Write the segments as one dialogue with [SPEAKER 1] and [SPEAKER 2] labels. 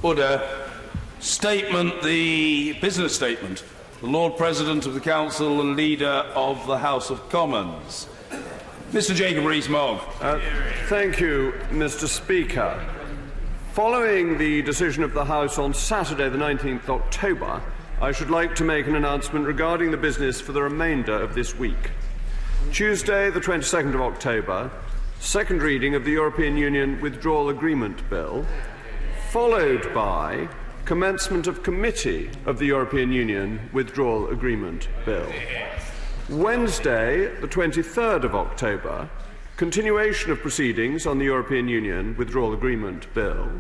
[SPEAKER 1] Order. Statement, the business statement. The Lord President of the Council and Leader of the House of Commons. Mr. Jacob Rees-Mogg.
[SPEAKER 2] Thank you, Mr. Speaker. Following the decision of the House on Saturday, the 19th October, I should like to make an announcement regarding the business for the remainder of this week. Tuesday, the 22nd of October, second reading of the European Union Withdrawal Agreement Bill, followed by commencement of committee of the European Union Withdrawal Agreement Bill. Wednesday, the 23rd of October, continuation of proceedings on the European Union Withdrawal Agreement Bill.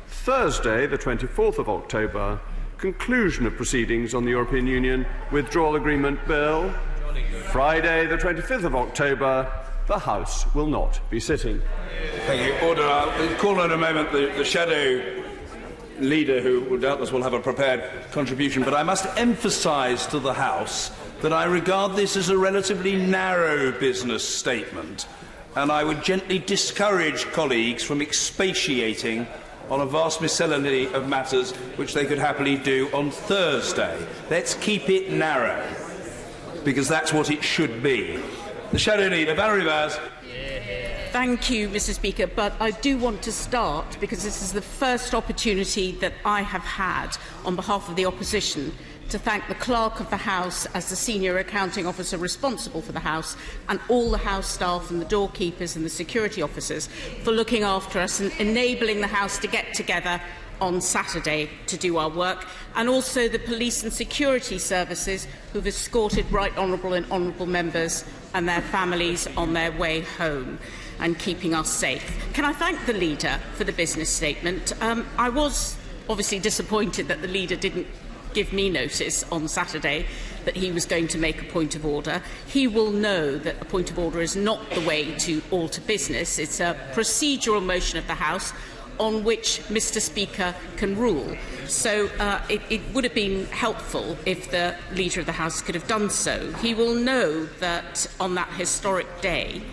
[SPEAKER 2] Thursday, the 24th of October, conclusion of proceedings on the European Union Withdrawal Agreement Bill. Friday, the 25th of October, the House will not be sitting.
[SPEAKER 1] Thank you. Order. I'll call in a moment the shadow leader, who doubtless will have a prepared contribution, but I must emphasise to the House that I regard this as a relatively narrow business statement, and I would gently discourage colleagues from expatiating on a vast miscellany of matters which they could happily do on Thursday. Let's keep it narrow, because that's what it should be. The shadow leader, Valerie Vaz.
[SPEAKER 3] Thank you, Mr. Speaker, but I do want to start, because this is the first opportunity that I have had on behalf of the opposition to thank the Clerk of the House as the senior accounting officer responsible for the House, and all the House staff and the doorkeepers and the security officers for looking after us and enabling the House to get together on Saturday to do our work, and also the police and security services who have escorted right honourable and honourable members and their families on their way home and keeping us safe. Can I thank the leader for the business statement? I was obviously disappointed that the leader didn't give me notice on Saturday that he was going to make a point of order. He will know that a point of order is not the way to alter business. It's a procedural motion of the House on which Mr. Speaker can rule. So it would have been helpful if the Leader of the House could have done so. He will know that on that historic day,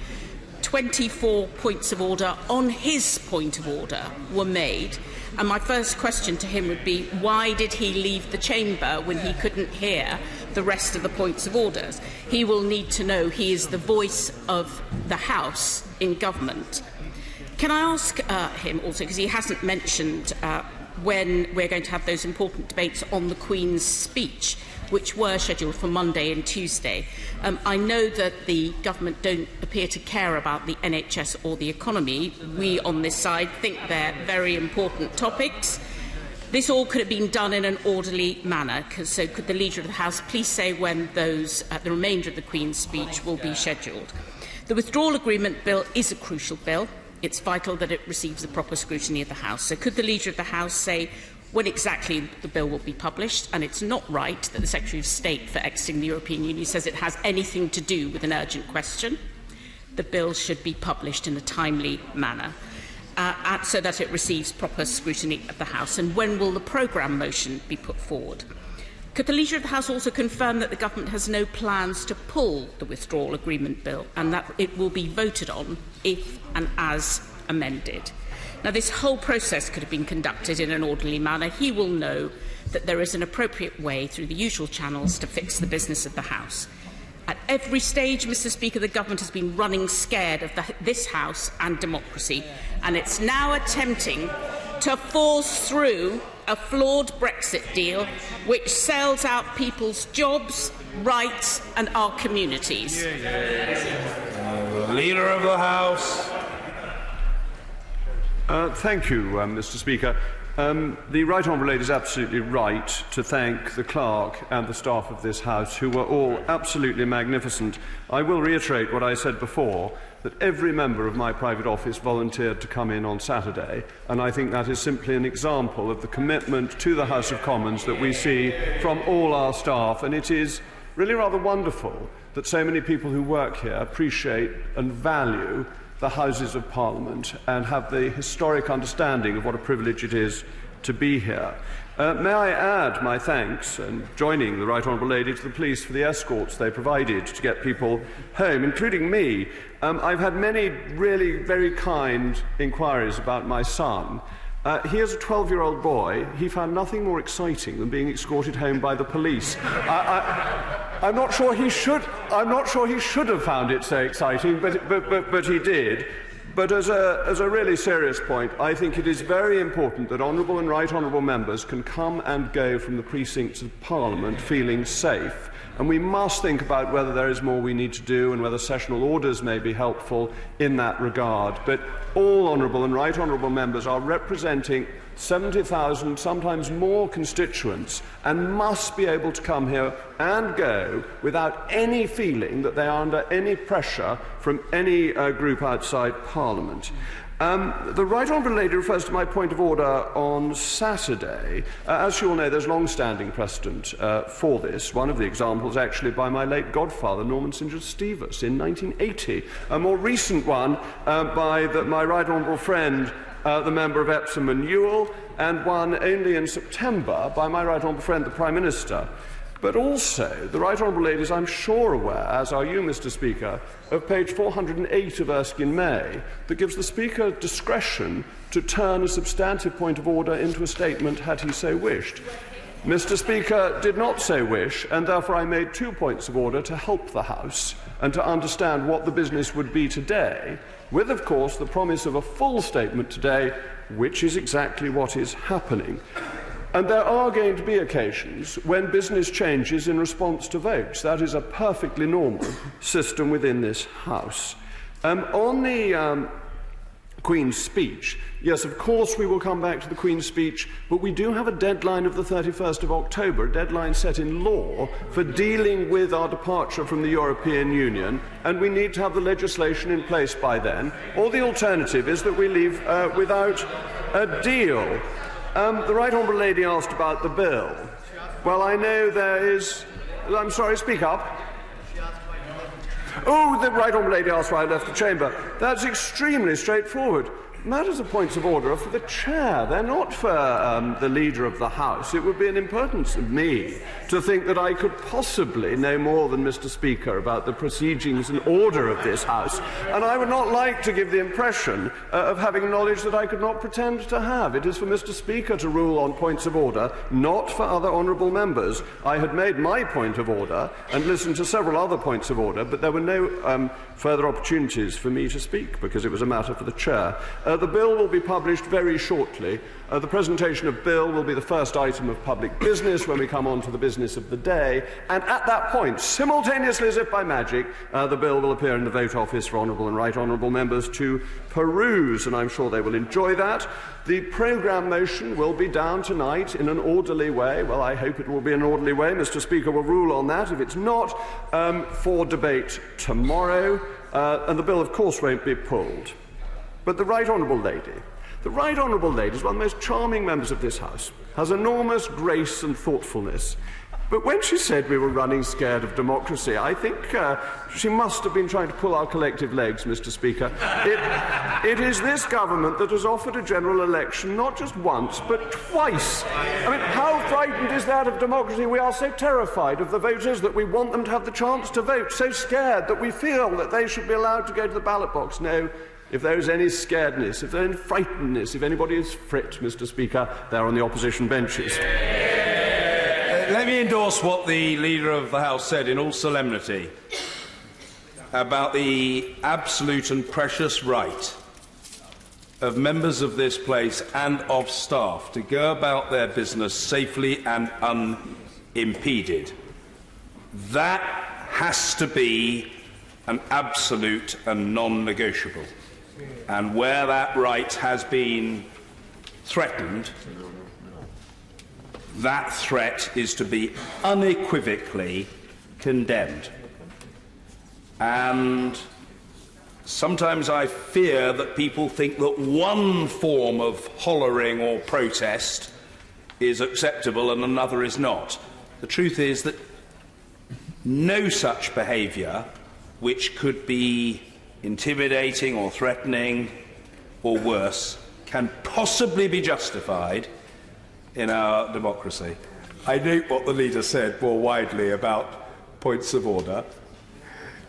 [SPEAKER 3] 24 points of order on his point of order were made. And my first question to him would be, why did he leave the chamber when he couldn't hear the rest of the points of orders? He will need to know he is the voice of the House in government. Can I ask him also, because he hasn't mentioned when we're going to have those important debates on the Queen's speech, which were scheduled for Monday and Tuesday. I know that the government don't appear to care about the NHS or the economy. We on this side think they're very important topics. This all could have been done in an orderly manner. So could the Leader of the House please say when those, the remainder of the Queen's speech will be scheduled? The Withdrawal Agreement Bill is a crucial bill. It's vital that it receives the proper scrutiny of the House. So could the Leader of the House say when exactly the bill will be published? And it's not right that the Secretary of State for exiting the European Union says it has anything to do with an urgent question. The bill should be published in a timely manner so that it receives proper scrutiny of the House. And when will the programme motion be put forward? Could the Leader of the House also confirm that the government has no plans to pull the Withdrawal Agreement Bill and that it will be voted on if and as amended? Now, this whole process could have been conducted in an orderly manner. He will know that there is an appropriate way through the usual channels to fix the business of the House. At every stage, Mr. Speaker, the government has been running scared of this House and democracy, and it's now attempting to force through a flawed Brexit deal which sells out people's jobs, rights and our communities.
[SPEAKER 1] Leader of the House.
[SPEAKER 2] Thank you, Mr. Speaker. The Right Honourable Lady is absolutely right to thank the Clerk and the staff of this House, who were all absolutely magnificent. I will reiterate what I said before, that every member of my private office volunteered to come in on Saturday, and I think that is simply an example of the commitment to the House of Commons that we see from all our staff, and it is really rather wonderful that so many people who work here appreciate and value the Houses of Parliament and have the historic understanding of what a privilege it is to be here. May I add my thanks, and joining the Right Honourable Lady, to the police for the escorts they provided to get people home, including me. I've had many really very kind inquiries about my son, He is a 12-year-old boy. He found nothing more exciting than being escorted home by the police. I'm not sure he should. I'm not sure he should have found it so exciting, but he did. But as a really serious point, I think it is very important that honourable and right honourable members can come and go from the precincts of Parliament feeling safe. And we must think about whether there is more we need to do and whether sessional orders may be helpful in that regard. But all honourable and right honourable members are representing 70,000, sometimes more constituents, and must be able to come here and go without any feeling that they are under any pressure from any group outside Parliament. The Right Honourable Lady refers to my point of order on Saturday. As you all know, there's long-standing precedent for this. One of the examples actually by my late godfather, Norman St. John Stevens, in 1980. A more recent one by my Right Honourable friend, the member of Epsom and Ewell, and one only in September by my Right Honourable friend, the Prime Minister. But also, the Right Honourable Ladies, I'm sure aware, as are you, Mr. Speaker, of page 408 of Erskine May, that gives the Speaker discretion to turn a substantive point of order into a statement had he so wished. Mr. Speaker did not so wish, and therefore I made 2 points of order to help the House and to understand what the business would be today, with, of course, the promise of a full statement today, which is exactly what is happening. And there are going to be occasions when business changes in response to votes. That is a perfectly normal system within this House. On the Queen's speech, yes, of course we will come back to the Queen's speech, but we do have a deadline of the 31st of October, a deadline set in law for dealing with our departure from the European Union, and we need to have the legislation in place by then, or the alternative is that we leave without a deal. The Right Honourable Lady asked about the bill. Well, I know there is... I'm sorry, speak up. Oh, the Right Honourable Lady asked why I left the chamber. That's extremely straightforward. Matters of points of order are for the chair. They're not for the leader of the House. It would be an impertinence of me to think that I could possibly know more than Mr. Speaker about the proceedings and order of this House. And I would not like to give the impression of having knowledge that I could not pretend to have. It is for Mr. Speaker to rule on points of order, not for other honourable members. I had made my point of order and listened to several other points of order, but there were no further opportunities for me to speak because it was a matter for the chair. The bill will be published very shortly. The presentation of bill will be the first item of public business when we come on to the business of the day, and at that point, simultaneously as if by magic, the bill will appear in the vote office for honourable and right honourable members to peruse, and I'm sure they will enjoy that. The programme motion will be down tonight in an orderly way. Well, I hope it will be an orderly way. Mr. Speaker will rule on that. If it's not, for debate tomorrow, and the bill, of course, won't be pulled. But the Right Honourable Lady is one of the most charming members of this House, has enormous grace and thoughtfulness. But when she said we were running scared of democracy, I think she must have been trying to pull our collective legs, Mr. Speaker. It is this government that has offered a general election not just once, but twice. I mean, how frightened is that of democracy? We are so terrified of the voters that we want them to have the chance to vote, so scared that we feel that they should be allowed to go to the ballot box. No. If there is any scaredness, if there is any frightenedness, if anybody is frit, Mr. Speaker, they're on the opposition benches.
[SPEAKER 1] Let me endorse what the Leader of the House said in all solemnity about the absolute and precious right of members of this place and of staff to go about their business safely and unimpeded. That has to be an absolute and non-negotiable. And where that right has been threatened, that threat is to be unequivocally condemned. And sometimes I fear that people think that one form of hollering or protest is acceptable and another is not. The truth is that no such behaviour, which could be intimidating or threatening or worse, can possibly be justified in our democracy. I note what the leader said more widely about points of order.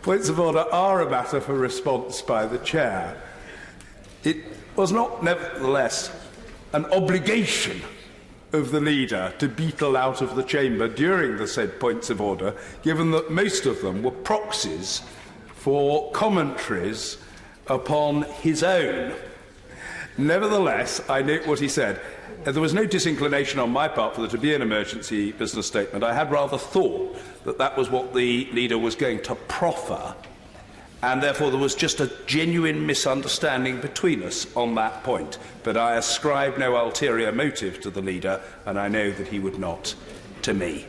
[SPEAKER 1] Points of order are a matter for response by the chair. It was not, nevertheless, an obligation of the leader to beetle out of the chamber during the said points of order, given that most of them were proxies for commentaries upon his own. Nevertheless, I note what he said. There was no disinclination on my part for there to be an emergency business statement. I had rather thought that that was what the leader was going to proffer, and therefore there was just a genuine misunderstanding between us on that point. But I ascribe no ulterior motive to the leader, and I know that he would not to me.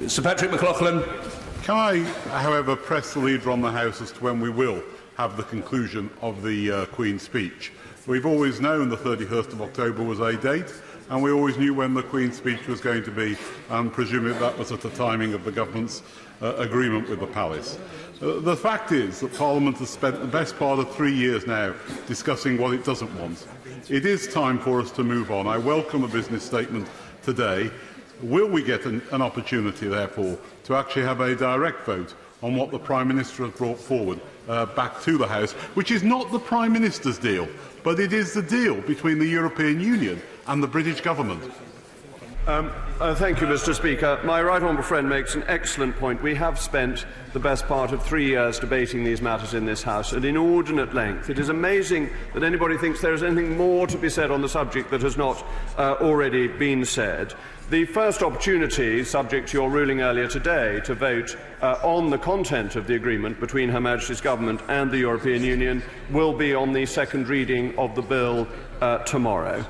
[SPEAKER 1] Sir Patrick McLaughlin.
[SPEAKER 4] Can I, however, press the leader on the House as to when we will have the conclusion of the Queen's speech? We've always known the 31st of October was a date, and we always knew when the Queen's speech was going to be, and presumably that was at the timing of the government's agreement with the Palace. The fact is that Parliament has spent the best part of 3 years now discussing what it doesn't want. It is time for us to move on. I welcome a business statement today. Will we get an opportunity, therefore, to actually have a direct vote on what the Prime Minister has brought forward back to the House, which is not the Prime Minister's deal, but it is the deal between the European Union and the British government?
[SPEAKER 2] Thank you, Mr. Speaker. My right honourable friend makes an excellent point. We have spent the best part of 3 years debating these matters in this House at inordinate length. It is amazing that anybody thinks there is anything more to be said on the subject that has not already been said. The first opportunity, subject to your ruling earlier today, to vote on the content of the agreement between Her Majesty's Government and the European Union will be on the second reading of the bill tomorrow.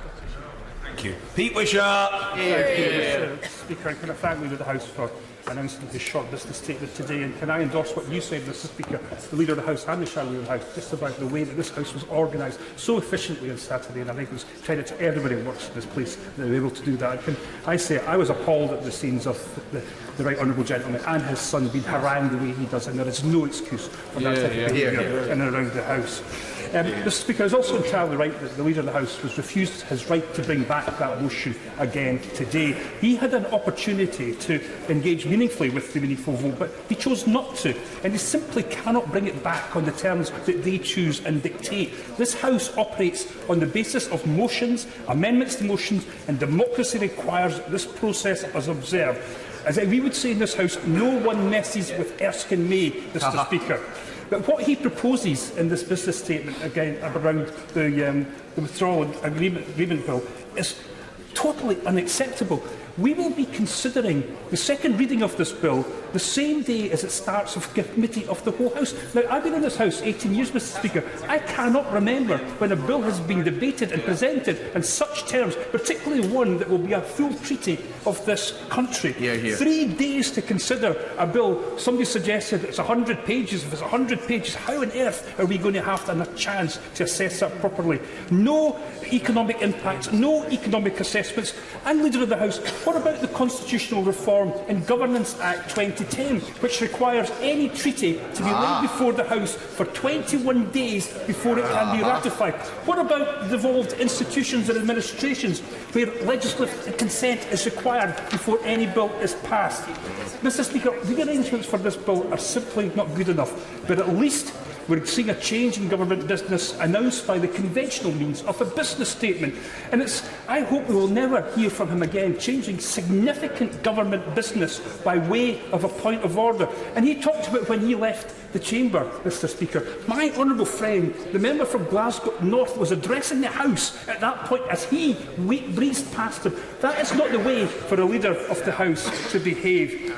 [SPEAKER 1] Thank you. Pete Wishart.
[SPEAKER 5] Thank you, Mr. Speaker. And can I thank Leader of the House for announcing his short business statement today? And can I endorse what you said, Mr. Speaker, the Leader of the House and the Shadow Leader of the House, just about the way that this House was organised so efficiently on Saturday? And I think it was credit to everybody who works in this place that they were able to do that. And can I say I was appalled at the scenes of the right honourable gentleman and his son being harangued the way he does, and there is no excuse for that type of behaviour in and around the House. Mr. Speaker, I was also entirely right that the Leader of the House was refused his right to bring back that motion again today. He had an opportunity to engage meaningfully with the meaningful vote, but he chose not to, and he simply cannot bring it back on the terms that they choose and dictate. This House operates on the basis of motions, amendments to motions, and democracy requires that this process is observed. As we would say in this House, no one messes with Erskine May, Mr. Speaker. But what he proposes in this business statement, again, around the withdrawal agreement bill, is totally unacceptable. We will be considering the second reading of this bill the same day as it starts with committee of the whole House. Now, I've been in this House 18 years, Mr. Speaker. I cannot remember when a bill has been debated and presented in such terms, particularly one that will be a full treaty of this country. 3 days to consider a bill. Somebody suggested it's 100 pages. If it's 100 pages, how on earth are we going to have a chance to assess that properly? No economic impacts, no economic assessments. And Leader of the House, what about the Constitutional Reform and Governance Act 2010, which requires any treaty to be laid before the House for 21 days before it can be ratified? What about devolved institutions and administrations, where legislative consent is required before any bill is passed? Mr. Speaker, the arrangements for this bill are simply not good enough, but at least we're seeing a change in government business announced by the conventional means of a business statement. And I hope we will never hear from him again changing significant government business by way of a point of order. And he talked about when he left the chamber, Mr. Speaker. My honourable friend, the member from Glasgow North, was addressing the House at that point as he breezed past him. That is not the way for a Leader of the House to behave.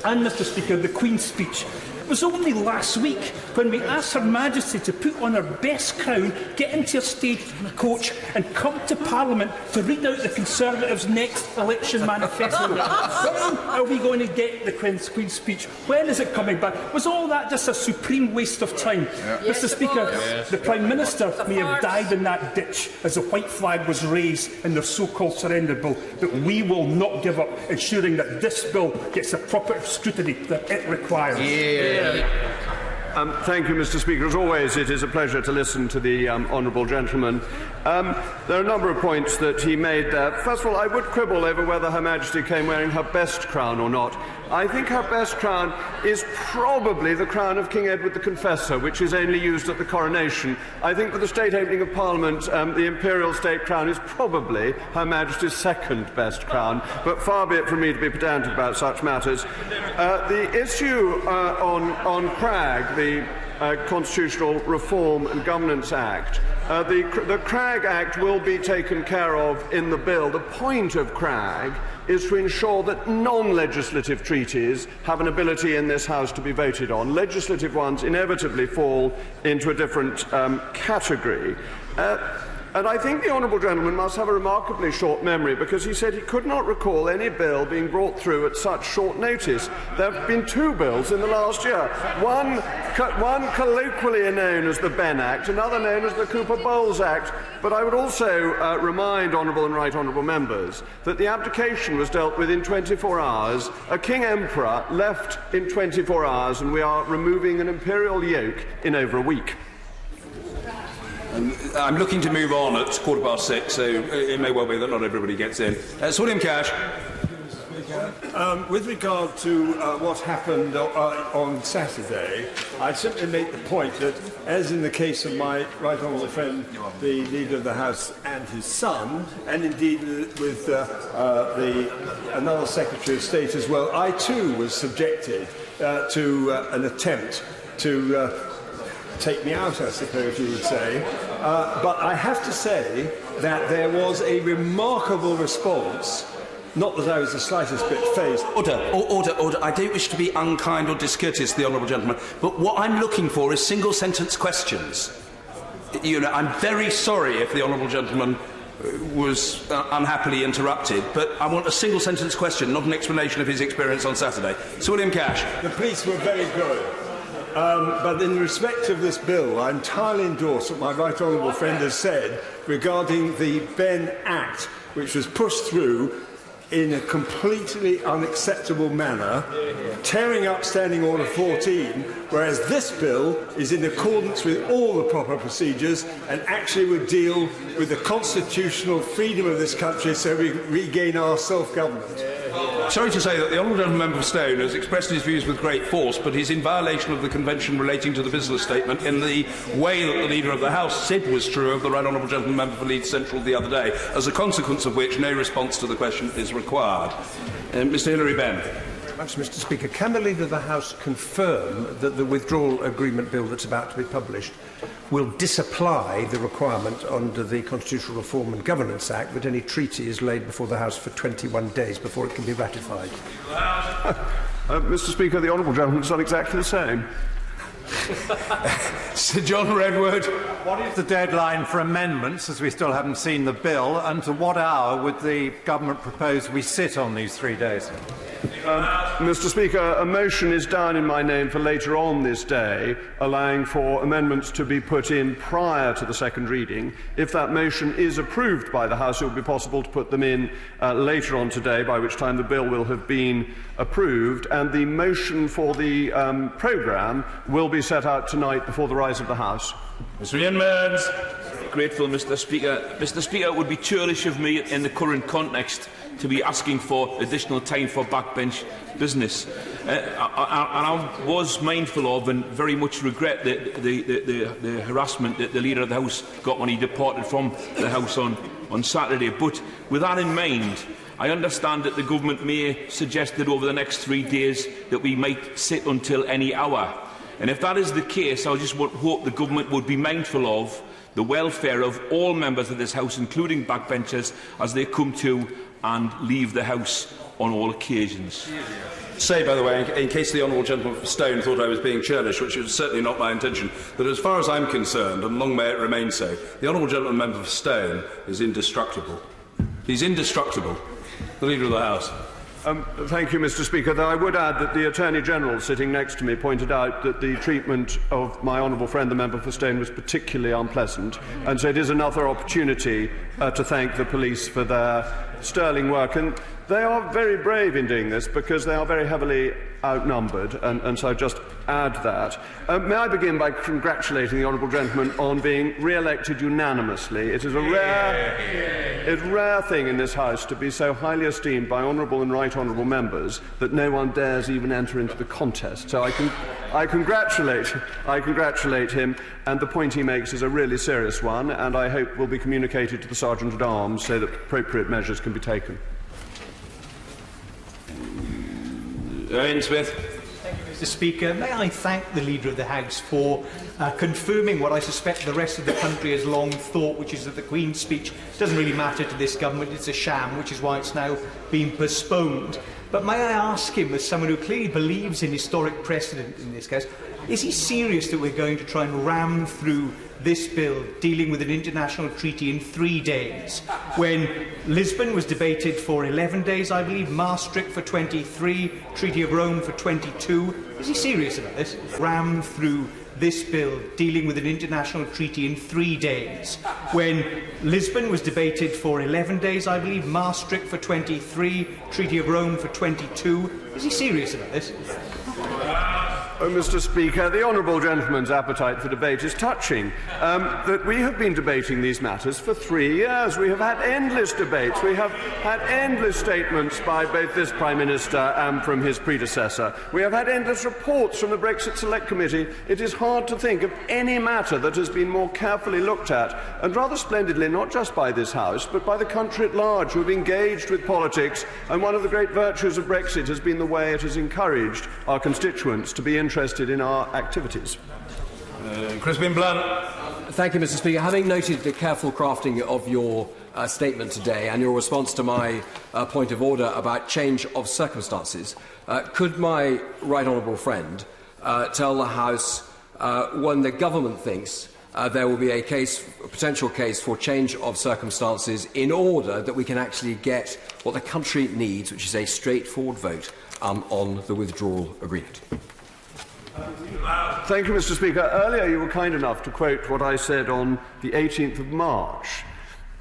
[SPEAKER 5] And, Mr. Speaker, the Queen's speech. It was only last week when we asked Her Majesty to put on her best crown, get into a stagecoach and come to Parliament to read out the Conservatives' next election manifesto. When are we going to get the Queen's speech? When is it coming back? Was all that just a supreme waste of time? Mr. Speaker, the Prime Minister may have died in that ditch as the white flag was raised in their so-called surrender bill, but we will not give up ensuring that this bill gets the proper scrutiny that it requires.
[SPEAKER 2] Thank you, Mr. Speaker. As always, it is a pleasure to listen to the honourable gentleman. There are a number of points that he made there. First of all, I would quibble over whether Her Majesty came wearing her best crown or not. I think her best crown is probably the crown of King Edward the Confessor, which is only used at the coronation. I think for the state opening of Parliament, the imperial state crown is probably Her Majesty's second best crown, but far be it from me to be pedantic about such matters. The issue on CRAG, the Constitutional Reform and Governance Act, the CRAG Act will be taken care of in the bill. The point of CRAG is to ensure that non-legislative treaties have an ability in this House to be voted on. Legislative ones inevitably fall into a different category. And I think the honourable gentleman must have a remarkably short memory, because he said he could not recall any bill being brought through at such short notice. There have been two bills in the last year. One colloquially known as the Benn Act, another known as the Cooper-Bowles Act. But I would also remind honourable and right honourable members that the abdication was dealt with in 24 hours. A King Emperor left in 24 hours, and we are removing an imperial yoke in over a week.
[SPEAKER 1] I'm looking to move on at 6:15, so it may well be that not everybody gets in. Sir William Cash.
[SPEAKER 6] With regard to what happened on Saturday, I'd simply make the point that, as in the case of my right honourable friend, the Leader of the House and his son, and indeed with another Secretary of State as well, I too was subjected to an attempt to take me out, I suppose you would say. But I have to say that there was a remarkable response. Not that I was the slightest bit phased.
[SPEAKER 1] Order. I don't wish to be unkind or discourteous to the honourable gentleman, but what I'm looking for is single-sentence questions. You know, I'm very sorry if the honourable gentleman was unhappily interrupted, but I want a single-sentence question, not an explanation of his experience on Saturday. Sir William Cash.
[SPEAKER 6] The police were very good. But in respect of this bill, I entirely endorse what my right honourable friend has said regarding the Benn Act, which was pushed through in a completely unacceptable manner, tearing up Standing Order 14, whereas this bill is in accordance with all the proper procedures and actually would deal with the constitutional freedom of this country so we regain our self-government.
[SPEAKER 1] Sorry to say that the honourable gentleman member for Stone has expressed his views with great force, but he's in violation of the convention relating to the business statement in the way that the Leader of the House said was true of the right honourable gentleman member for Leeds Central the other day, as a consequence of which no response to the question is required. Mr Hilary Benn.
[SPEAKER 7] Thanks, Mr Speaker. Can the Leader of the House confirm that the withdrawal agreement bill that's about to be published will disapply the requirement under the Constitutional Reform and Governance Act that any treaty is laid before the House for 21 days before it can be ratified?
[SPEAKER 2] Mr Speaker, the honourable gentleman has done exactly the same.
[SPEAKER 1] Sir John Redwood.
[SPEAKER 8] What is the deadline for amendments, as we still haven't seen the bill, and to what hour would the government propose we sit on these 3 days?
[SPEAKER 2] Mr Speaker, a motion is down in my name for later on this day, allowing for amendments to be put in prior to the second reading. If that motion is approved by the House, it will be possible to put them in later on today, by which time the bill will have been approved, and the motion for the programme will be set out tonight before the rise of the House.
[SPEAKER 1] Mr Ian Mearns.
[SPEAKER 9] Grateful, Mr Speaker. Mr Speaker, it would be churlish of me in the current context to be asking for additional time for backbench business. And I was mindful of and very much regret the harassment that the Leader of the House got when he departed from the House on Saturday. But with that in mind, I understand that the government may suggest that over the next 3 days that we might sit until any hour. And if that is the case, I just hope the government would be mindful of the welfare of all members of this House, including backbenchers, as they come to and leave the House on all occasions.
[SPEAKER 1] Say, by the way, in case the honourable gentleman from Stone thought I was being churlish, which is certainly not my intention, that as far as I'm concerned, and long may it remain so, the honourable gentleman member for Stone is indestructible. He's indestructible. The Leader of the House.
[SPEAKER 2] Thank you, Mr Speaker. Though I would add that the Attorney-General sitting next to me pointed out that the treatment of my honourable friend, the member for Stone, was particularly unpleasant, and so it is another opportunity to thank the police for their sterling work. And they are very brave in doing this because they are very heavily outnumbered, and so I just add that. May I begin by congratulating the honourable gentleman on being re-elected unanimously. It is a rare... rare thing in this House to be so highly esteemed by honourable and right honourable members that no one dares even enter into the contest. So I congratulate him, and the point he makes is a really serious one, and I hope will be communicated to the Sergeant-at-Arms so that appropriate measures can be taken.
[SPEAKER 1] Ian Smith.
[SPEAKER 10] Thank you, Mr. Speaker. May I thank the Leader of the House for confirming what I suspect the rest of the country has long thought, which is that the Queen's speech doesn't really matter to this government, it's a sham, which is why it's now being postponed. But may I ask him, as someone who clearly believes in historic precedent in this case, is he serious that we're going to try and ram through this bill dealing with an international treaty in 3 days, when Lisbon was debated for 11 days, I believe, Maastricht for 23, Treaty of Rome for 22. Is he serious about this? Ram through this bill dealing with an international treaty in 3 days, when Lisbon was debated for 11 days, I believe, Maastricht for 23, Treaty of Rome for 22. Is he serious about this?
[SPEAKER 2] Oh, Mr. Speaker, the honourable gentleman's appetite for debate is touching. That we have been debating these matters for 3 years. We have had endless debates. We have had endless statements by both this Prime Minister and from his predecessor. We have had endless reports from the Brexit Select Committee. It is hard to think of any matter that has been more carefully looked at, and rather splendidly, not just by this House, but by the country at large, who have engaged with politics. And one of the great virtues of Brexit has been the way it has encouraged our constituents to be interested in our activities.
[SPEAKER 1] Crispin Blunt.
[SPEAKER 11] Thank you, Mr. Speaker. Having noted the careful crafting of your statement today and your response to my point of order about change of circumstances, could my right honourable friend tell the House when the government thinks there will be a potential case for change of circumstances in order that we can actually get what the country needs, which is a straightforward vote on the withdrawal agreement?
[SPEAKER 2] Thank you, Mr. Speaker. Earlier you were kind enough to quote what I said on the 18th of March,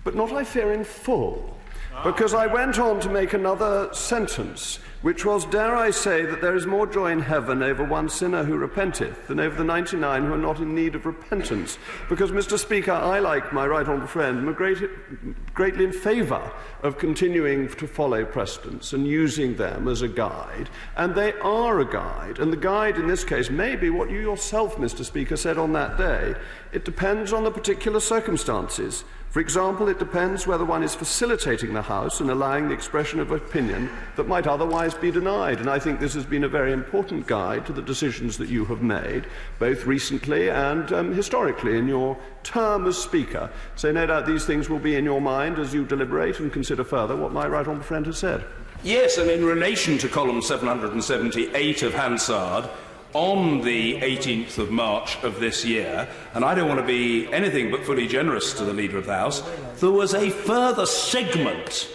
[SPEAKER 2] but not, I fear, in full, because I went on to make another sentence, which was, dare I say, that there is more joy in heaven over one sinner who repenteth than over the 99 who are not in need of repentance. Because, Mr. Speaker, I, like my right honourable friend, am greatly in favour of continuing to follow precedents and using them as a guide. And they are a guide. And the guide in this case may be what you yourself, Mr. Speaker, said on that day. It depends on the particular circumstances. For example, it depends whether one is facilitating the House and allowing the expression of opinion that might otherwise be denied. And I think this has been a very important guide to the decisions that you have made, both recently and historically in your term as Speaker. So no doubt these things will be in your mind as you deliberate and consider further what my right honourable friend has said.
[SPEAKER 1] Yes, and in relation to column 778 of Hansard, on the 18th of March of this year, and I don't want to be anything but fully generous to the Leader of the House, there was a further segment,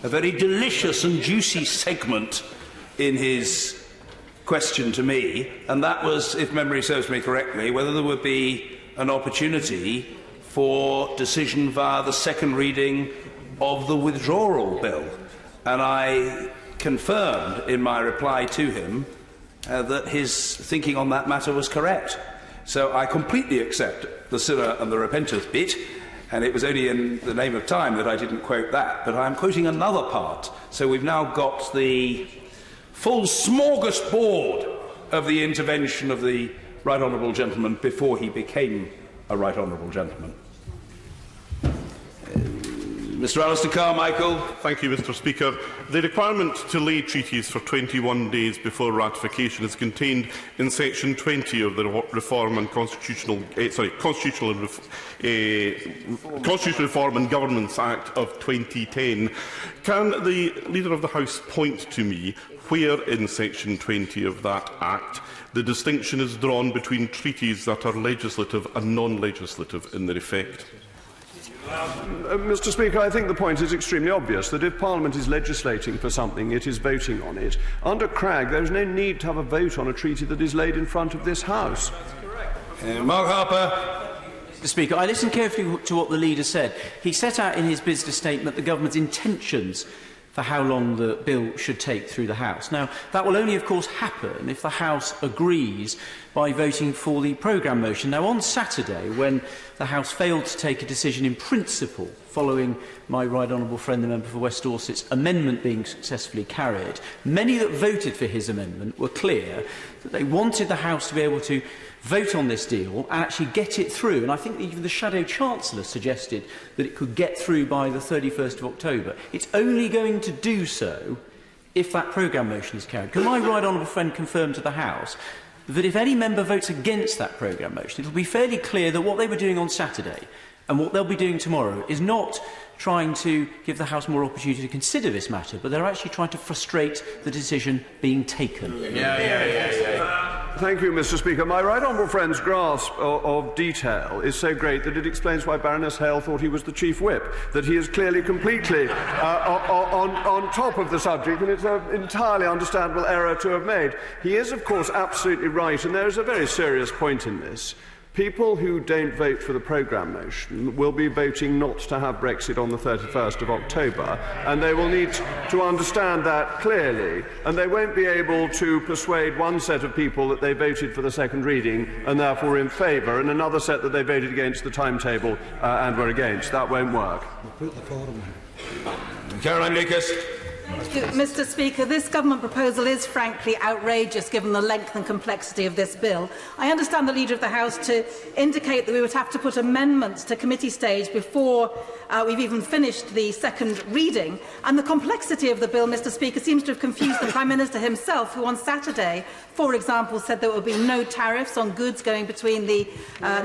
[SPEAKER 1] a very delicious and juicy segment in his question to me, and that was, if memory serves me correctly, whether there would be an opportunity for decision via the second reading of the withdrawal bill. And I confirmed in my reply to him that his thinking on that matter was correct. So I completely accept the sinner and the repenteth bit, and it was only in the name of time that I didn't quote that, but I'm quoting another part. So we've now got the full smorgasbord of the intervention of the right honourable gentleman before he became a right honourable gentleman. Mr. Alistair Carmichael.
[SPEAKER 12] Thank you, Mr. Speaker. The requirement to lay treaties for 21 days before ratification is contained in Section 20 of the Constitutional Reform and Governance Act of 2010. Can the Leader of the House point to me where in Section 20 of that Act the distinction is drawn between treaties that are legislative and non-legislative in their effect?
[SPEAKER 2] Mr. Speaker, I think the point is extremely obvious, that if Parliament is legislating for something, it is voting on it. Under Cragg, there is no need to have a vote on a treaty that is laid in front of this House.
[SPEAKER 1] Mark Harper.
[SPEAKER 13] Mr. Speaker, I listened carefully to what the Leader said. He set out in his business statement the government's intentions for how long the bill should take through the House. Now, that will only, of course, happen if the House agrees by voting for the programme motion. Now, on Saturday, when the House failed to take a decision in principle following my right honourable friend, the member for West Dorset's amendment being successfully carried, many that voted for his amendment were clear that they wanted the House to be able to vote on this deal and actually get it through. And I think even the Shadow Chancellor suggested that it could get through by the 31st of October. It's only going to do so if that programme motion is carried. Can my right honourable friend confirm to the House that if any member votes against that programme motion, it will be fairly clear that what they were doing on Saturday and what they'll be doing tomorrow is not trying to give the House more opportunity to consider this matter, but they're actually trying to frustrate the decision being taken.
[SPEAKER 2] Thank you, Mr. Speaker. My right honourable friend's grasp of detail is so great that it explains why Baroness Hale thought he was the chief whip, that he is clearly completely on top of the subject, and it's an entirely understandable error to have made. He is, of course, absolutely right, and there is a very serious point in this. People who don't vote for the programme motion will be voting not to have Brexit on the 31st of October, and they will need to understand that clearly, and they won't be able to persuade one set of people that they voted for the second reading and therefore in favour, and another set that they voted against the timetable and were against. That won't work.
[SPEAKER 1] Caroline Lucas.
[SPEAKER 14] Mr. Speaker, this government proposal is frankly outrageous given the length and complexity of this bill. I understand the Leader of the House to indicate that we would have to put amendments to committee stage before we've even finished the second reading. And the complexity of the bill, Mr. Speaker, seems to have confused the Prime Minister himself, who on Saturday, for example, said there would be no tariffs on goods going between the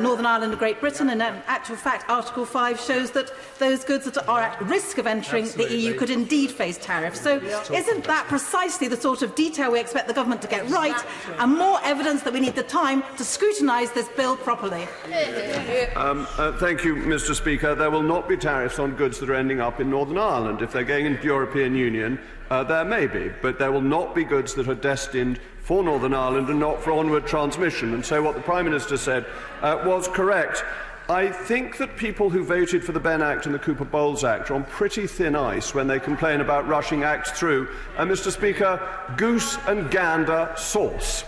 [SPEAKER 14] Northern Ireland and Great Britain. And in actual fact, Article 5 shows that those goods that are at risk of entering the EU could indeed face tariffs. So isn't that precisely the sort of detail we expect the government to get right, and more evidence that we need the time to scrutinise this bill properly?
[SPEAKER 2] Thank you, Mr. Speaker. There will not be tariffs on goods that are ending up in Northern Ireland. If they're going into the European Union, there may be, but there will not be goods that are destined for Northern Ireland and not for onward transmission. And so what the Prime Minister said was correct. I think that people who voted for the Benn Act and the Cooper-Bowles Act are on pretty thin ice when they complain about rushing acts through. And, Mr. Speaker, goose and gander sauce.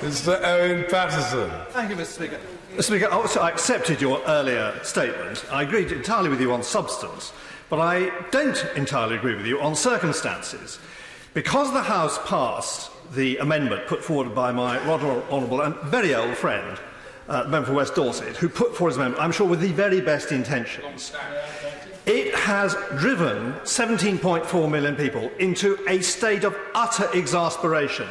[SPEAKER 15] Mr. Owen Paterson.
[SPEAKER 16] Thank you, Mr. Speaker. Mr. Speaker, I accepted your earlier statement. I agreed entirely with you on substance, but I don't entirely agree with you on circumstances. Because the House passed the amendment put forward by my rather honourable and very old friend, the member for West Dorset, who put forward his amendment, I'm sure with the very best intentions, it has driven 17.4 million people into a state of utter exasperation.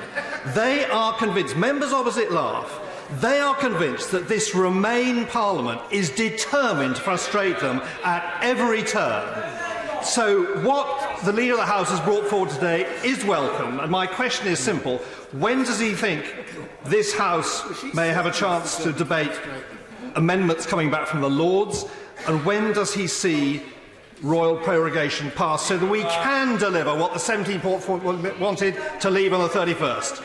[SPEAKER 16] They are convinced, members opposite laugh, they are convinced that this Remain Parliament is determined to frustrate them at every turn. So what the Leader of the House has brought forward today is welcome, and my question is simple. When does he think this House may have a chance to debate amendments coming back from the Lords, and when does he see royal prorogation passed so that we can deliver what the 17.4 wanted to leave on the 31st?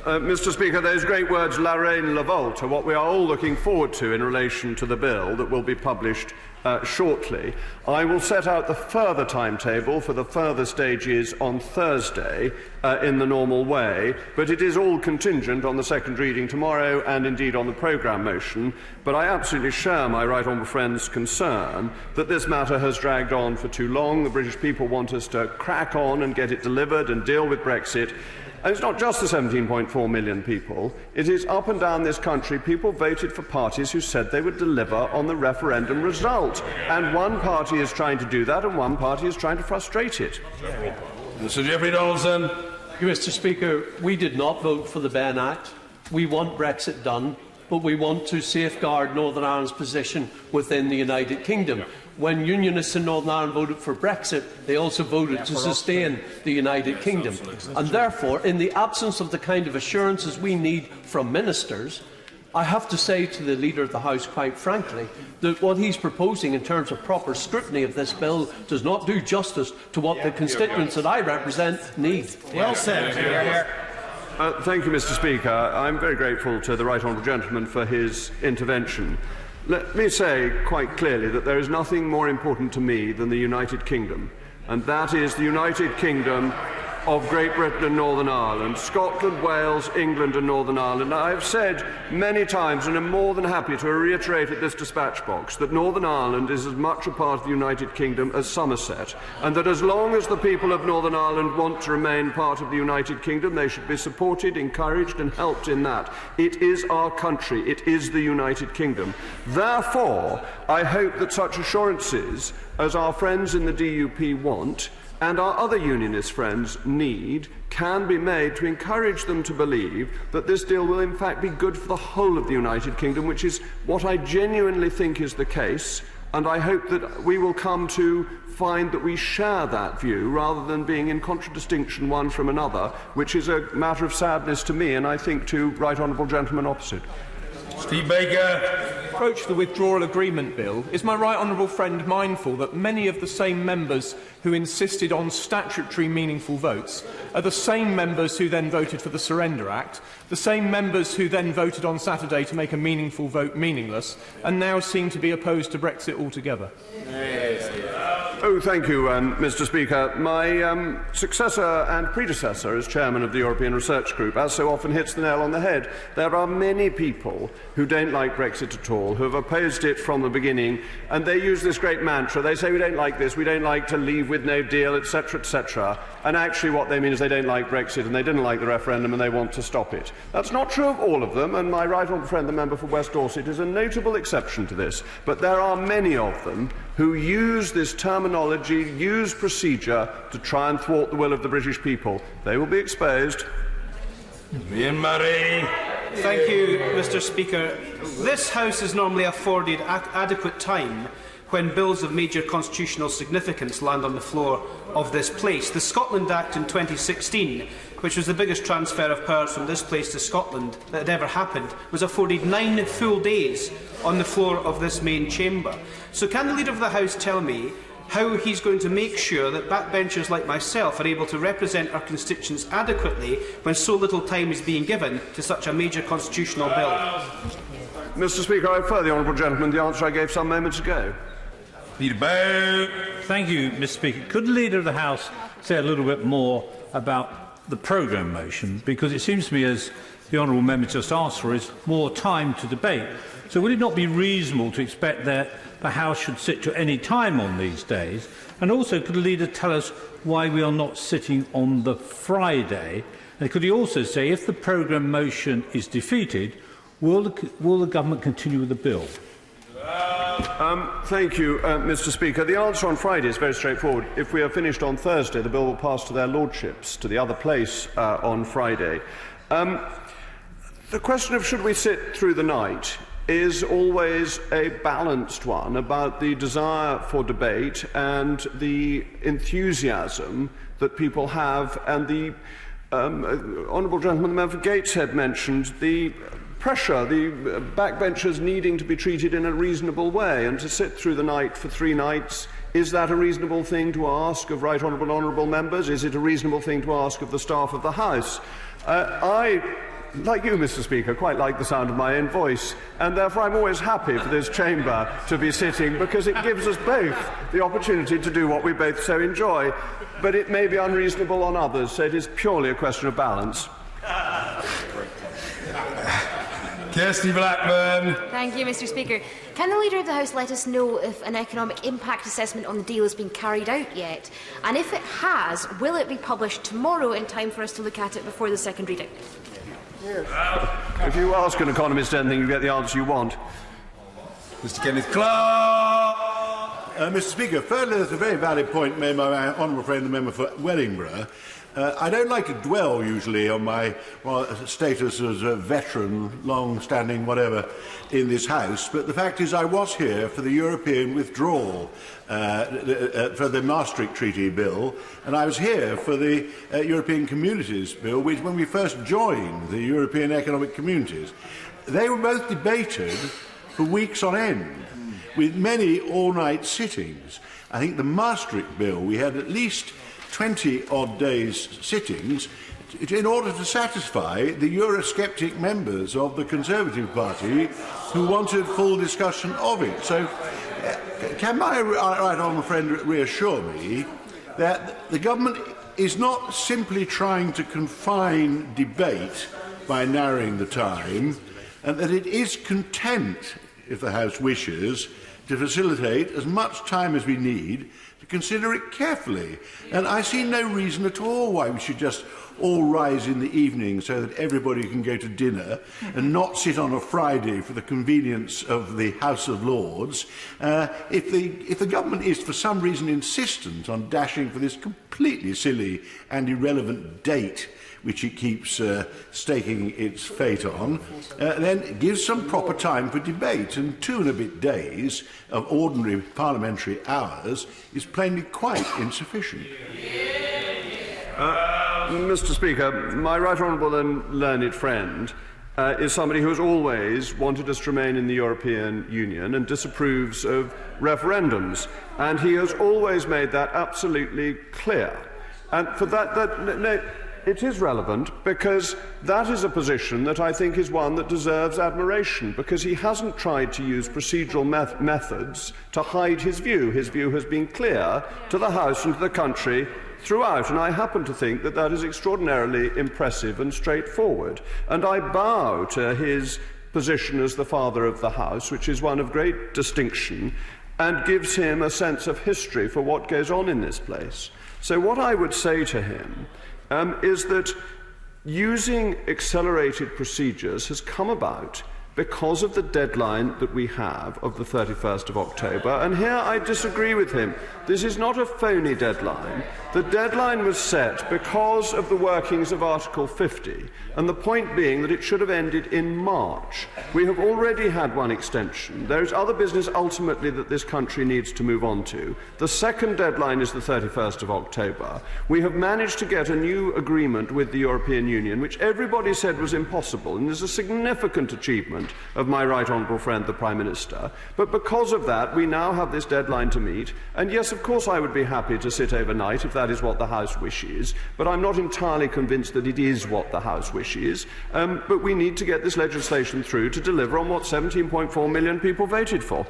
[SPEAKER 2] Mr. Speaker, those great words, la reine la volte, are what we are all looking forward to in relation to the bill that will be published shortly. I will set out the further timetable for the further stages on Thursday in the normal way, but it is all contingent on the second reading tomorrow and indeed on the programme motion. But I absolutely share my right honourable friend's concern that this matter has dragged on for too long. The British people want us to crack on and get it delivered and deal with Brexit. And it's not just the 17.4 million people. It is up and down this country. People voted for parties who said they would deliver on the referendum result. And one party is trying to do that and one party is trying to frustrate it.
[SPEAKER 1] Mr. Jeffrey Donaldson.
[SPEAKER 17] Thank you, Mr. Speaker. We did not vote for the Benn Act. We want Brexit done, but we want to safeguard Northern Ireland's position within the United Kingdom. When Unionists in Northern Ireland voted for Brexit, they also voted to sustain the United Kingdom. And therefore, in the absence of the kind of assurances we need from ministers, I have to say to the Leader of the House, quite frankly, that what he's proposing in terms of proper scrutiny of this bill does not do justice to what the constituents that I represent need.
[SPEAKER 2] Well said. Thank you, Mr. Speaker. I'm very grateful to the right honourable gentleman for his intervention. Let me say quite clearly that there is nothing more important to me than the United Kingdom, and that is the United Kingdom of Great Britain and Northern Ireland, Scotland, Wales, England and Northern Ireland. I have said many times, and am more than happy to reiterate at this dispatch box, that Northern Ireland is as much a part of the United Kingdom as Somerset, and that as long as the people of Northern Ireland want to remain part of the United Kingdom, they should be supported, encouraged and helped in that. It is our country. It is the United Kingdom. Therefore, I hope that such assurances as our friends in the DUP want and our other unionist friends need can be made to encourage them to believe that this deal will in fact be good for the whole of the United Kingdom, which is what I genuinely think is the case, and I hope that we will come to find that we share that view rather than being in contradistinction one from another, which is a matter of sadness to me and I think to right honourable gentlemen opposite.
[SPEAKER 18] Steve Baker. Approach the Withdrawal Agreement Bill, is my right honourable friend mindful that many of the same members who insisted on statutory meaningful votes are the same members who then voted for the Surrender Act, the same members who then voted on Saturday to make a meaningful vote meaningless, and now seem to be opposed to Brexit altogether?
[SPEAKER 2] Oh, thank you, Mr. Speaker. My successor and predecessor as chairman of the European Research Group, as so often hits the nail on the head. There are many people who don't like Brexit at all, who have opposed it from the beginning, and they use this great mantra. They say, we don't like this, we don't like to leave with no deal, etc., etc. And actually what they mean is they don't like Brexit and they didn't like the referendum and they want to stop it. That's not true of all of them, and my right honourable friend, the member for West Dorset, is a notable exception to this. But there are many of them who use this terminology, use procedure to try and thwart the will of the British people. They will be exposed.
[SPEAKER 18] Ian Murray.
[SPEAKER 19] Thank you, Mr. Speaker. This House is normally afforded adequate time when bills of major constitutional significance land on the floor of this place. The Scotland Act in 2016, which was the biggest transfer of powers from this place to Scotland that had ever happened, was afforded 9 full days on the floor of this main chamber. So can the Leader of the House tell me how he's going to make sure that backbenchers like myself are able to represent our constituents adequately when so little time is being given to such a major constitutional bill?
[SPEAKER 2] Mr. Speaker, I refer the honourable gentleman the answer I gave some moments ago.
[SPEAKER 20] Thank you, Mr. Speaker. Could the Leader of the House say a little bit more about the programme motion? Because it seems to me, as the honourable member just asked for, is more time to debate. So would it not be reasonable to expect that the House should sit to any time on these days? And also, could the Leader tell us why we are not sitting on the Friday? And could he also say, if the programme motion is defeated, will the government continue with the bill?
[SPEAKER 2] Thank you, Mr. Speaker. The answer on Friday is very straightforward. If we are finished on Thursday, the bill will pass to their lordships, to the other place on Friday. The question of should we sit through the night is always a balanced one about the desire for debate and the enthusiasm that people have, and the honourable gentleman, the member for Gateshead, mentioned the pressure, the backbenchers needing to be treated in a reasonable way, and to sit through the night for 3 nights, is that a reasonable thing to ask of right honourable members? Is it a reasonable thing to ask of the staff of the House? I, like you, Mr. Speaker, quite like the sound of my own voice, and therefore I'm always happy for this chamber to be sitting, because it gives us both the opportunity to do what we both so enjoy. But it may be unreasonable on others, so it is purely a question of balance.
[SPEAKER 15] Kirsty Blackburn.
[SPEAKER 21] Thank you, Mr. Speaker. Can the Leader of the House let us know if an economic impact assessment on the deal has been carried out yet? And if it has, will it be published tomorrow in time for us to look at it before the second reading?
[SPEAKER 2] If you ask an economist anything, you get the answer you want.
[SPEAKER 15] Mr. Kenneth Clark.
[SPEAKER 22] Mr. Speaker, thirdly, there's a very valid point made by my honourable friend, the member for Wellingborough. I don't like to dwell usually on my status as a veteran, long-standing whatever, in this House, but the fact is I was here for the European Withdrawal, for the Maastricht Treaty Bill, and I was here for the European Communities Bill, which, when we first joined the European Economic Communities, they were both debated for weeks on end, with many all-night sittings. I think the Maastricht Bill, we had at least 20-odd days sittings in order to satisfy the Eurosceptic members of the Conservative Party who wanted full discussion of it. So can my right honourable friend reassure me that the government is not simply trying to confine debate by narrowing the time, and that it is content, if the House wishes, to facilitate as much time as we need to consider it carefully. And I see no reason at all why we should just all rise in the evening so that everybody can go to dinner and not sit on a Friday for the convenience of the House of Lords. If the government is for some reason insistent on dashing for this completely silly and irrelevant date which it keeps staking its fate on, then give some proper time for debate. And 2 and a bit days of ordinary parliamentary hours is plainly quite insufficient.
[SPEAKER 2] Mr. Speaker, my right honourable and learned friend is somebody who has always wanted us to remain in the European Union and disapproves of referendums, and he has always made that absolutely clear. And for that, it is relevant because that is a position that I think is one that deserves admiration, because he hasn't tried to use procedural methods to hide his view. His view has been clear to the House and to the country throughout, and I happen to think that that is extraordinarily impressive and straightforward. And I bow to his position as the father of the House, which is one of great distinction and gives him a sense of history for what goes on in this place. So what I would say to him is that using accelerated procedures has come about because of the deadline that we have of the 31st of October. And here I disagree with him. This is not a phony deadline. The deadline was set because of the workings of Article 50, and the point being that it should have ended in March. We have already had one extension. There is other business ultimately that this country needs to move on to. The second deadline is the 31st of October. We have managed to get a new agreement with the European Union, which everybody said was impossible, and is a significant achievement of my right honourable friend, the Prime Minister. But because of that, we now have this deadline to meet, and yes, of course I would be happy to sit overnight if that is what the House wishes, but I'm not entirely convinced that it is what the House wishes. But we need to get this legislation through to deliver on what 17.4 million people voted for.